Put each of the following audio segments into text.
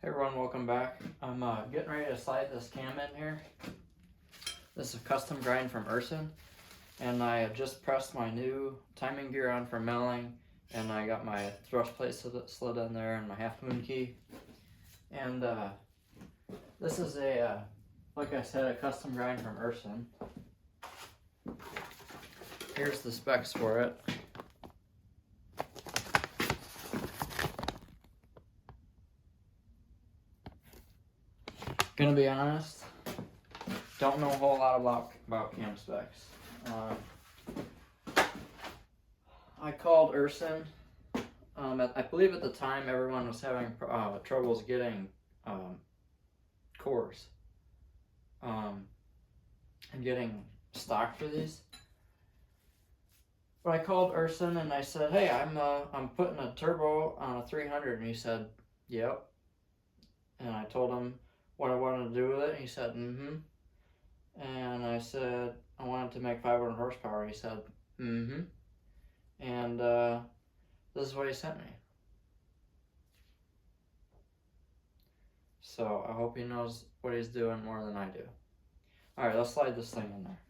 Hey everyone, welcome back. I'm getting ready to slide this cam in here. This is a custom grind from Urson, and I have just pressed my new timing gear on for milling, and I got my thrust plate slid in there and my half moon key. And this is a, like I said, a custom grind from Urson. Here's the specs for it. Gonna be honest, don't know a whole lot about cam specs. I called Urson. I believe at the time everyone was having troubles getting cores and getting stock for these. But I called Urson and I said, "Hey, I'm putting a turbo on a 300," and he said, "Yep." And I told him what I wanted to do with it, and he said, "Mm-hmm." And I said I wanted to make 500 horsepower. He said, "Mm-hmm." And this is what he sent me. So I hope he knows what he's doing more than I do. Alright, let's slide this thing in there.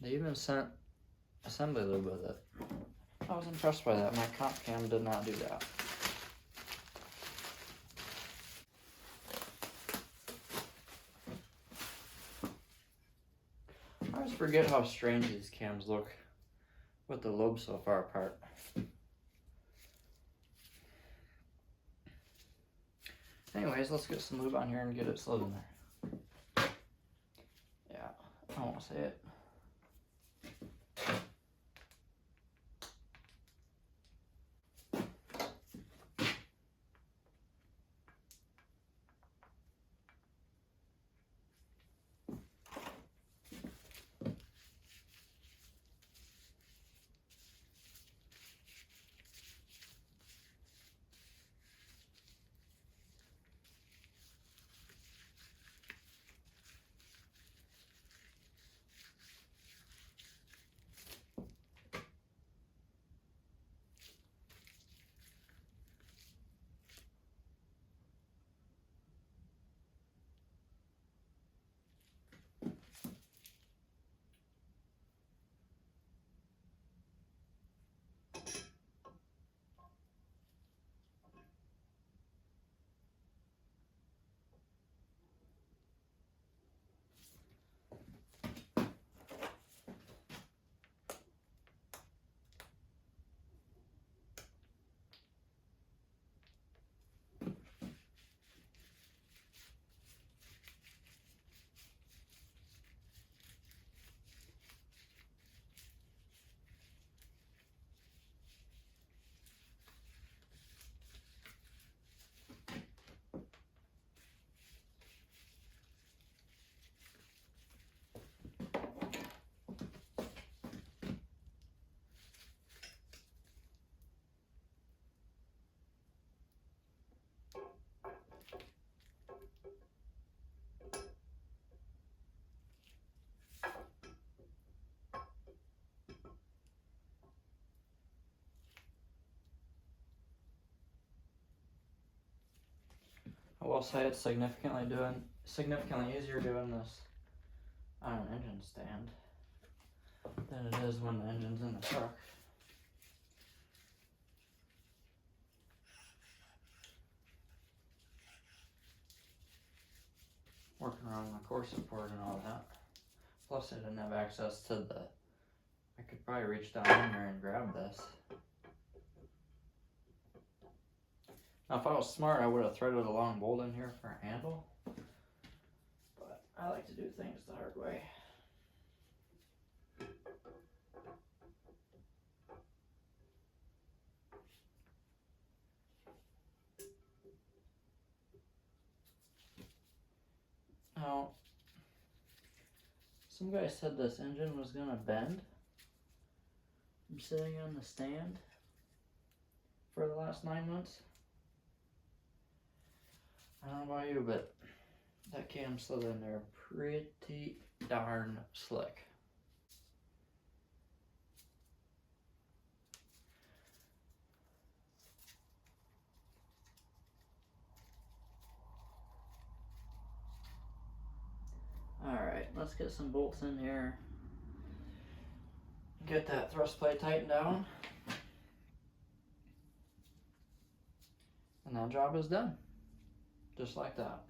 They even sent assembly lube with it. I was impressed by that. My comp cam did not do that. I always forget how strange these cams look with the lobe so far apart. Anyways, let's get some lube on here and get it slid in there. Yeah, I won't say it. I will say it's significantly easier doing this on an engine stand than it is when the engine's in the truck. Working around my core support and all that. Plus I didn't have access to I could probably reach down in there and grab this. Now if I was smart I would have threaded a long bolt in here for a handle. But I like to do things the hard way. Now, some guy said this engine was gonna bend. I'm sitting on the stand for the last 9 months. I don't know about you, but that cam slid in there pretty darn slick. let's get some bolts in here. Get that thrust plate tightened down. And that job is done. Just like that.